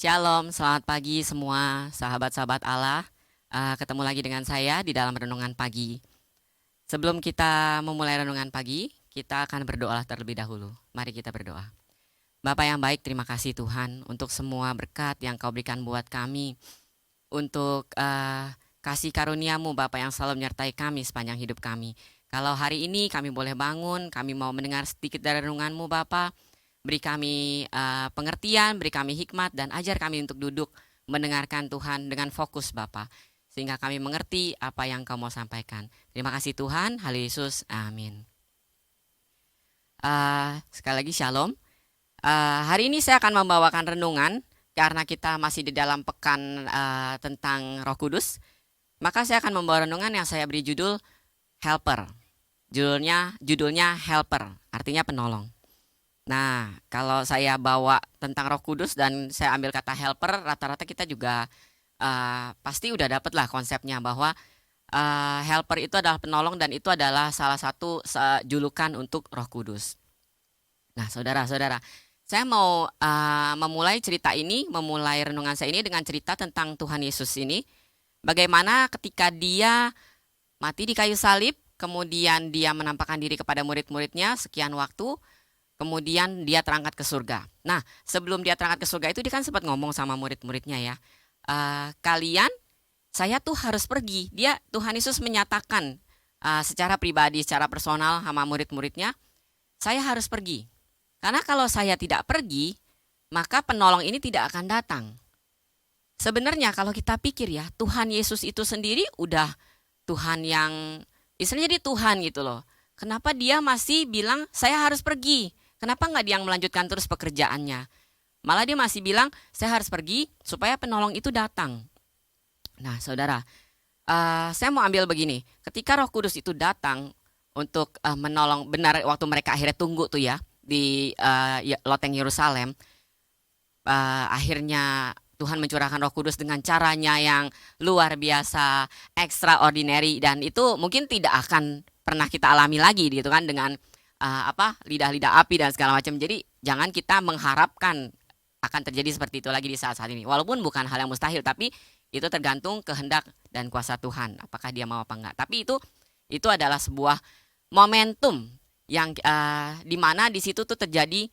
Shalom, selamat pagi semua sahabat-sahabat Allah. Ketemu lagi dengan saya di dalam renungan pagi. Sebelum kita memulai renungan pagi, kita akan berdoa terlebih dahulu. Mari kita berdoa. Bapa yang baik, terima kasih Tuhan untuk semua berkat yang Kau berikan buat kami. Untuk kasih karuniamu Bapa yang selalu menyertai kami sepanjang hidup kami. Kalau hari ini kami boleh bangun, kami mau mendengar sedikit dari renungan-Mu Bapa. Beri kami pengertian, beri kami hikmat, dan ajar kami untuk duduk mendengarkan Tuhan dengan fokus Bapa, sehingga kami mengerti apa yang Kau mau sampaikan. Terima kasih Tuhan, haleluya Yesus, amin. Sekali lagi shalom. Hari ini saya akan membawakan renungan, karena kita masih di dalam pekan tentang Roh Kudus. Maka saya akan membawa renungan yang saya beri judul Helper. Judulnya Helper, artinya penolong. Nah, kalau saya bawa tentang Roh Kudus dan saya ambil kata helper, rata-rata kita juga pasti udah dapet lah konsepnya bahwa helper itu adalah penolong dan itu adalah salah satu julukan untuk Roh Kudus. Nah, saudara-saudara, saya mau memulai renungan saya ini dengan cerita tentang Tuhan Yesus ini. Bagaimana ketika dia mati di kayu salib, kemudian dia menampakkan diri kepada murid-muridnya sekian waktu. Kemudian dia terangkat ke surga. Nah, sebelum dia terangkat ke surga itu dia kan sempat ngomong sama murid-muridnya ya. Saya tuh harus pergi. Tuhan Yesus menyatakan secara pribadi, secara personal sama murid-muridnya, saya harus pergi. Karena kalau saya tidak pergi, maka penolong ini tidak akan datang. Sebenarnya kalau kita pikir ya, Tuhan Yesus itu sendiri udah Tuhan yang istilahnya dia Tuhan gitu loh. Kenapa dia masih bilang saya harus pergi? Kenapa nggak dia yang melanjutkan terus pekerjaannya? Malah dia masih bilang, saya harus pergi supaya penolong itu datang. Nah, saudara, saya mau ambil begini. Ketika Roh Kudus itu datang untuk menolong, benar waktu mereka akhirnya tunggu tuh ya, di loteng Yerusalem, akhirnya Tuhan mencurahkan Roh Kudus dengan caranya yang luar biasa, extraordinary, dan itu mungkin tidak akan pernah kita alami lagi gitu kan dengan lidah-lidah api dan segala macam. Jadi jangan kita mengharapkan akan terjadi seperti itu lagi di saat-saat ini. Walaupun bukan hal yang mustahil, tapi itu tergantung kehendak dan kuasa Tuhan. Apakah dia mau apa enggak. Tapi itu adalah sebuah momentum yang di mana di situ tuh terjadi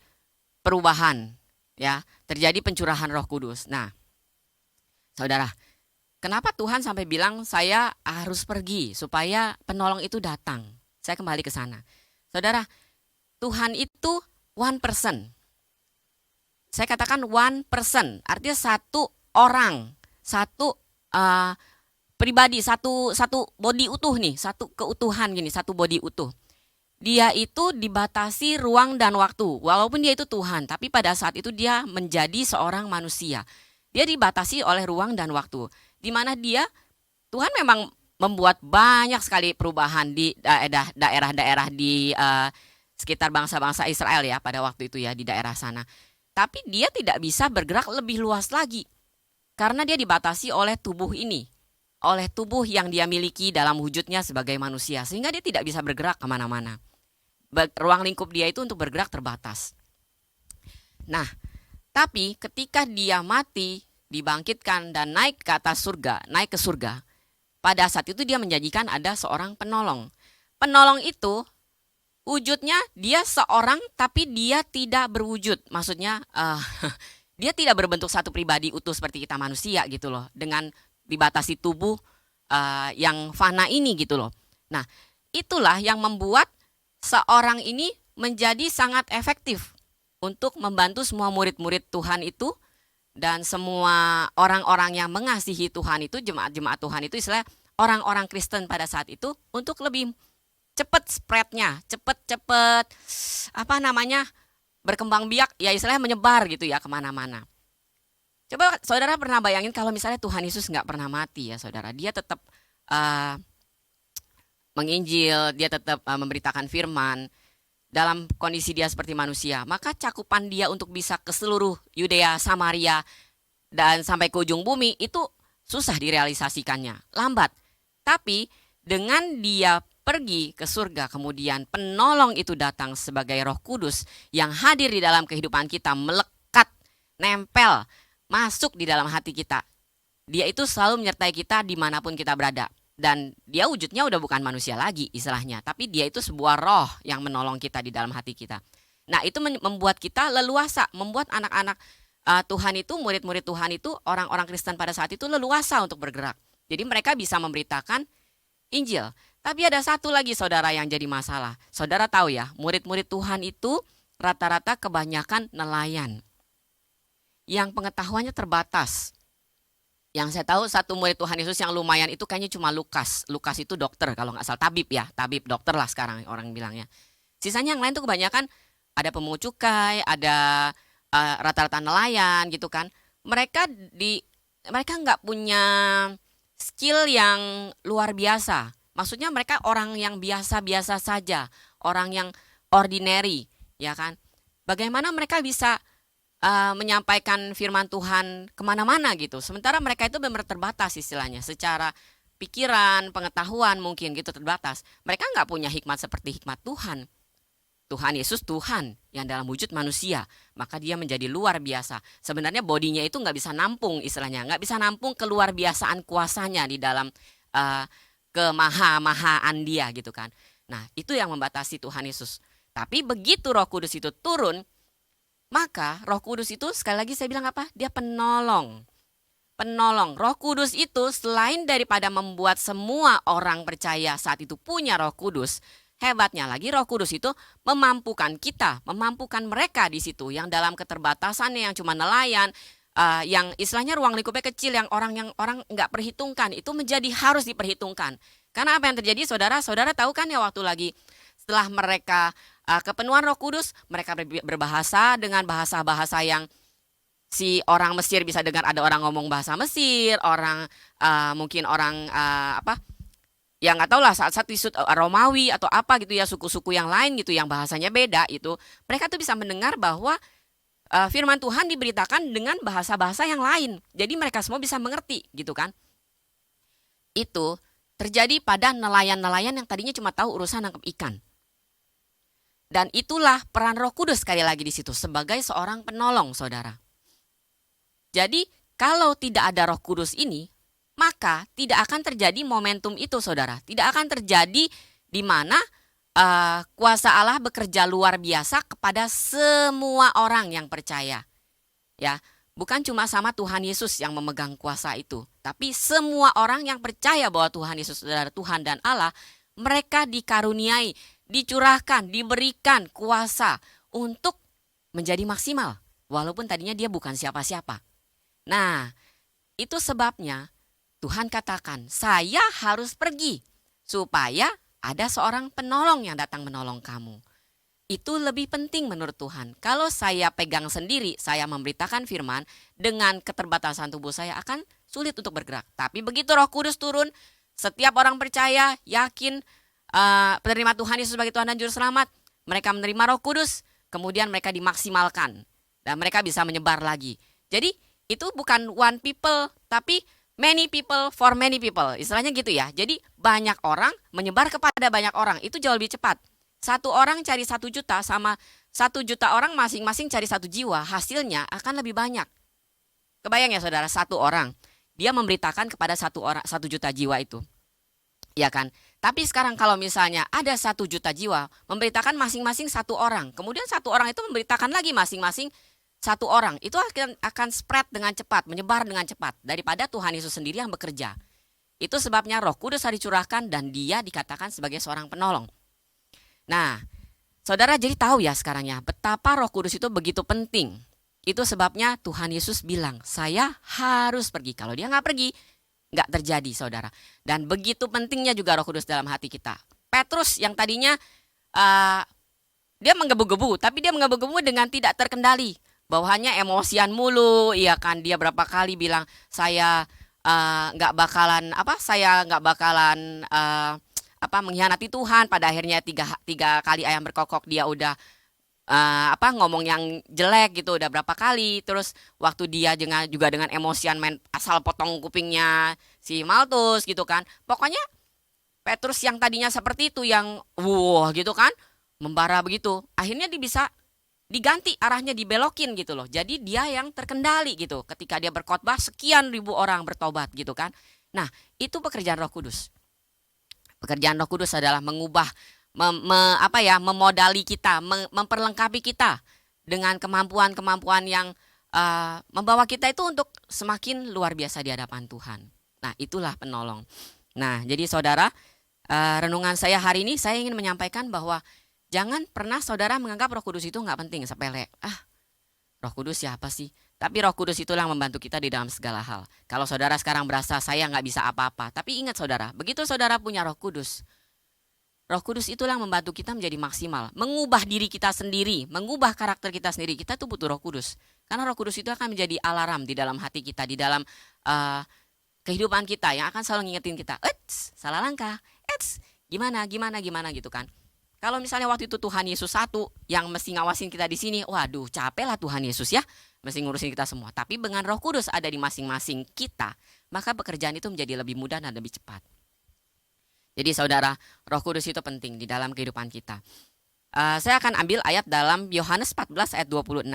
perubahan, ya, terjadi pencurahan Roh Kudus. Nah, saudara, kenapa Tuhan sampai bilang saya harus pergi supaya penolong itu datang? Saya kembali ke sana. Saudara, Tuhan itu one person. Saya katakan one person, artinya satu orang, satu pribadi, satu body utuh nih, satu keutuhan gini, satu body utuh. Dia itu dibatasi ruang dan waktu. Walaupun dia itu Tuhan, tapi pada saat itu dia menjadi seorang manusia. Dia dibatasi oleh ruang dan waktu. Di mana Tuhan memang membuat banyak sekali perubahan di daerah-daerah di sekitar bangsa-bangsa Israel ya pada waktu itu ya di daerah sana. Tapi dia tidak bisa bergerak lebih luas lagi karena dia dibatasi oleh tubuh ini, oleh tubuh yang dia miliki dalam wujudnya sebagai manusia, sehingga dia tidak bisa bergerak kemana-mana. Ruang lingkup dia itu untuk bergerak terbatas. Nah, tapi ketika dia mati, dibangkitkan dan naik ke atas surga, naik ke surga, pada saat itu dia menjanjikan ada seorang penolong. Penolong itu wujudnya dia seorang tapi dia tidak berwujud. Maksudnya dia tidak berbentuk satu pribadi utuh seperti kita manusia gitu loh. Dengan dibatasi tubuh yang fana ini gitu loh. Nah, itulah yang membuat seorang ini menjadi sangat efektif untuk membantu semua murid-murid Tuhan itu dan semua orang-orang yang mengasihi Tuhan itu, jemaat-jemaat Tuhan itu, istilah orang-orang Kristen pada saat itu untuk lebih cepat spreadnya, cepat berkembang biak, ya istilahnya menyebar gitu ya kemana-mana. Coba saudara pernah bayangin kalau misalnya Tuhan Yesus nggak pernah mati ya saudara, dia tetap menginjil, dia tetap memberitakan firman dalam kondisi dia seperti manusia, maka cakupan dia untuk bisa ke seluruh Yudea, Samaria, dan sampai ke ujung bumi itu susah direalisasikannya, lambat. Tapi dengan dia pergi ke surga, kemudian penolong itu datang sebagai Roh Kudus yang hadir di dalam kehidupan kita, melekat, nempel, masuk di dalam hati kita. Dia itu selalu menyertai kita dimanapun kita berada. Dan dia wujudnya udah bukan manusia lagi istilahnya. Tapi dia itu sebuah roh yang menolong kita di dalam hati kita. Nah itu membuat kita leluasa. Membuat anak-anak Tuhan itu, murid-murid Tuhan itu, orang-orang Kristen pada saat itu leluasa untuk bergerak. Jadi mereka bisa memberitakan Injil. Tapi ada satu lagi saudara yang jadi masalah. Saudara tahu ya, murid-murid Tuhan itu rata-rata kebanyakan nelayan. Yang pengetahuannya terbatas. Yang saya tahu satu murid Tuhan Yesus yang lumayan itu kayaknya cuma Lukas. Lukas itu dokter kalau nggak salah, tabib ya. Tabib, dokter lah sekarang orang bilangnya. Sisanya yang lain tuh kebanyakan ada pemungut cukai, ada rata-rata nelayan gitu kan. Mereka nggak punya skill yang luar biasa. Maksudnya mereka orang yang biasa-biasa saja, orang yang ordinary, ya kan? Bagaimana mereka bisa menyampaikan firman Tuhan kemana-mana gitu. Sementara mereka itu benar terbatas istilahnya, secara pikiran, pengetahuan mungkin gitu terbatas. Mereka nggak punya hikmat seperti hikmat Tuhan. Tuhan Yesus Tuhan yang dalam wujud manusia, maka dia menjadi luar biasa. Sebenarnya bodinya itu nggak bisa nampung istilahnya, nggak bisa nampung keluar biasaan kuasanya di dalam kemaha-mahaan dia gitu kan. Nah itu yang membatasi Tuhan Yesus. Tapi begitu Roh Kudus itu turun, maka Roh Kudus itu sekali lagi saya bilang apa? Dia penolong. Penolong. Roh Kudus itu selain daripada membuat semua orang percaya saat itu punya Roh Kudus, hebatnya lagi Roh Kudus itu memampukan kita, memampukan mereka di situ yang dalam keterbatasannya yang cuma nelayan, yang istilahnya ruang lingkupnya kecil yang orang nggak perhitungkan itu menjadi harus diperhitungkan. Karena apa yang terjadi saudara tahu kan ya waktu lagi setelah mereka kepenuhan Roh Kudus, mereka berbahasa dengan bahasa-bahasa yang si orang Mesir bisa dengar, ada orang ngomong bahasa Mesir, orang mungkin orang ya nggak tahu lah saat Romawi atau apa gitu ya, suku-suku yang lain gitu yang bahasanya beda itu, mereka tuh bisa mendengar bahwa firman Tuhan diberitakan dengan bahasa-bahasa yang lain. Jadi mereka semua bisa mengerti gitu kan. Itu terjadi pada nelayan-nelayan yang tadinya cuma tahu urusan nangkep ikan. Dan itulah peran Roh Kudus sekali lagi di situ sebagai seorang penolong, saudara. Jadi kalau tidak ada Roh Kudus ini, maka tidak akan terjadi momentum itu, saudara. Tidak akan terjadi di mana kuasa Allah bekerja luar biasa kepada semua orang yang percaya. Ya, bukan cuma sama Tuhan Yesus yang memegang kuasa itu, tapi semua orang yang percaya bahwa Tuhan Yesus adalah Tuhan dan Allah, mereka dikaruniai, dicurahkan, diberikan kuasa untuk menjadi maksimal. Walaupun tadinya dia bukan siapa-siapa. Nah, itu sebabnya Tuhan katakan, saya harus pergi supaya ada seorang penolong yang datang menolong kamu. Itu lebih penting menurut Tuhan. Kalau saya pegang sendiri, saya memberitakan firman, dengan keterbatasan tubuh saya akan sulit untuk bergerak. Tapi begitu Roh Kudus turun, setiap orang percaya, yakin, penerima Tuhan Yesus sebagai Tuhan dan Juru Selamat, mereka menerima Roh Kudus, kemudian mereka dimaksimalkan dan mereka bisa menyebar lagi. Jadi itu bukan one people, tapi many people for many people, istilahnya gitu ya. Jadi banyak orang menyebar kepada banyak orang, itu jauh lebih cepat. 1 orang cari 1 juta sama 1 juta orang masing-masing cari 1 jiwa, hasilnya akan lebih banyak. Kebayang ya saudara, 1 orang dia memberitakan kepada 1 juta jiwa itu, ya kan? Tapi sekarang kalau misalnya ada 1 juta jiwa, memberitakan masing-masing 1 orang. Kemudian 1 orang itu memberitakan lagi masing-masing 1 orang. Itu akan spread dengan cepat, menyebar dengan cepat. Daripada Tuhan Yesus sendiri yang bekerja. Itu sebabnya Roh Kudus dicurahkan dan dia dikatakan sebagai seorang penolong. Nah, saudara jadi tahu ya sekarang ya, betapa Roh Kudus itu begitu penting. Itu sebabnya Tuhan Yesus bilang, saya harus pergi. Kalau dia nggak pergi, nggak terjadi saudara. Dan begitu pentingnya juga Roh Kudus dalam hati kita. Petrus yang tadinya dia menggebu-gebu, tapi dia menggebu-gebu dengan tidak terkendali. Bawahannya emosian mulu, iya kan. Dia berapa kali bilang saya nggak bakalan mengkhianati Tuhan. Pada akhirnya tiga kali ayam berkokok dia udah ngomong yang jelek gitu udah berapa kali. Terus waktu dia juga dengan emosian main asal potong kupingnya si Maltus gitu kan. Pokoknya Petrus yang tadinya seperti itu yang gitu kan, membara begitu, akhirnya dia bisa diganti arahnya, dibelokin gitu loh. Jadi dia yang terkendali gitu. Ketika dia berkhotbah sekian ribu orang bertobat gitu kan. Nah, itu pekerjaan Roh Kudus. Pekerjaan Roh Kudus adalah mengubah memodali kita, memperlengkapi kita dengan kemampuan-kemampuan yang membawa kita itu untuk semakin luar biasa di hadapan Tuhan. Nah, itulah penolong. Nah, jadi saudara, renungan saya hari ini saya ingin menyampaikan bahwa jangan pernah saudara menganggap Roh Kudus itu nggak penting, sepele. Roh Kudus siapa sih? Tapi Roh Kudus itulah yang membantu kita di dalam segala hal. Kalau saudara sekarang berasa saya nggak bisa apa-apa, tapi ingat saudara, begitu saudara punya Roh Kudus, Roh Kudus itulah yang membantu kita menjadi maksimal, mengubah diri kita sendiri, mengubah karakter kita sendiri. Kita tuh butuh Roh Kudus, karena Roh Kudus itu akan menjadi alarm di dalam hati kita, di dalam kehidupan kita, yang akan selalu ngingetin kita, salah langkah, gimana gitu kan. Kalau misalnya waktu itu Tuhan Yesus satu yang mesti ngawasin kita di sini, waduh capek lah Tuhan Yesus ya, mesti ngurusin kita semua. Tapi dengan Roh Kudus ada di masing-masing kita, maka pekerjaan itu menjadi lebih mudah dan lebih cepat. Jadi saudara, Roh Kudus itu penting di dalam kehidupan kita. Saya akan ambil ayat dalam Yohanes 14 ayat 26.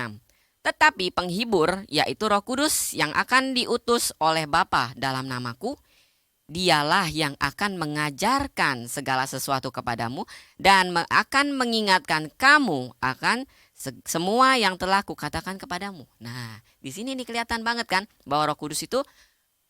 Tetapi penghibur, yaitu Roh Kudus yang akan diutus oleh Bapa dalam namaku, Dialah yang akan mengajarkan segala sesuatu kepadamu dan akan mengingatkan kamu akan semua yang telah kukatakan kepadamu. Nah, di sini nih kelihatan banget kan bahwa Roh Kudus itu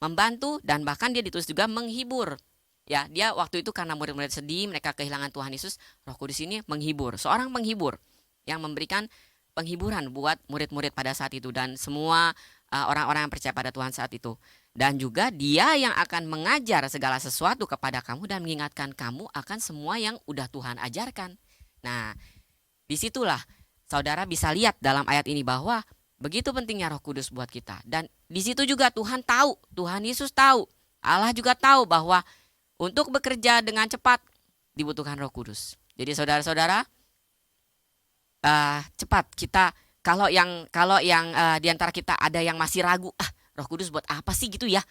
membantu dan bahkan dia ditulis juga menghibur. Ya, dia waktu itu karena murid-murid sedih, mereka kehilangan Tuhan Yesus, Roh Kudus ini menghibur, seorang penghibur yang memberikan penghiburan buat murid-murid pada saat itu dan semua orang-orang yang percaya pada Tuhan saat itu. Dan juga dia yang akan mengajar segala sesuatu kepada kamu dan mengingatkan kamu akan semua yang udah Tuhan ajarkan. Nah, disitulah saudara bisa lihat dalam ayat ini bahwa begitu pentingnya Roh Kudus buat kita. Dan di situ juga Tuhan tahu, Tuhan Yesus tahu, Allah juga tahu bahwa untuk bekerja dengan cepat dibutuhkan Roh Kudus. Jadi saudara-saudara, cepat kita kalau yang di antara kita ada yang masih ragu, Roh Kudus buat apa sih gitu ya?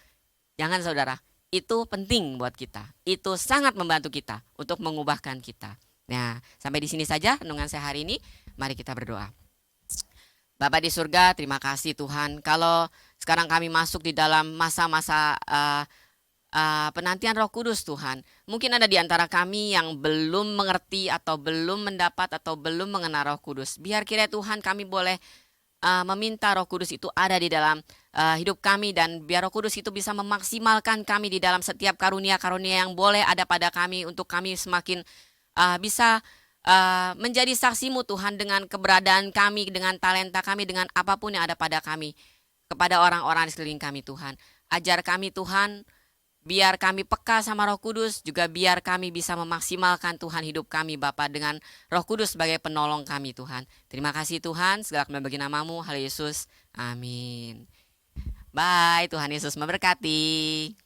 Jangan saudara, itu penting buat kita. Itu sangat membantu kita untuk mengubahkan kita. Nah, sampai di sini saja renungan saya hari ini. Mari kita berdoa. Bapa di surga, terima kasih Tuhan. Kalau sekarang kami masuk di dalam masa-masa penantian Roh Kudus Tuhan. Mungkin ada di antara kami yang belum mengerti atau belum mendapat atau belum mengenal Roh Kudus. Biar kiranya Tuhan kami boleh meminta Roh Kudus itu ada di dalam hidup kami dan biar Roh Kudus itu bisa memaksimalkan kami di dalam setiap karunia-karunia yang boleh ada pada kami untuk kami semakin bisa menjadi saksi-Mu Tuhan dengan keberadaan kami, dengan talenta kami, dengan apapun yang ada pada kami kepada orang-orang di sekeliling kami Tuhan. Ajar kami Tuhan, biar kami peka sama Roh Kudus, juga biar kami bisa memaksimalkan Tuhan hidup kami Bapa dengan Roh Kudus sebagai penolong kami Tuhan. Terima kasih Tuhan, segala kemuliaan bagi nama-Mu, Haleluya Yesus. Amin. Bye, Tuhan Yesus memberkati.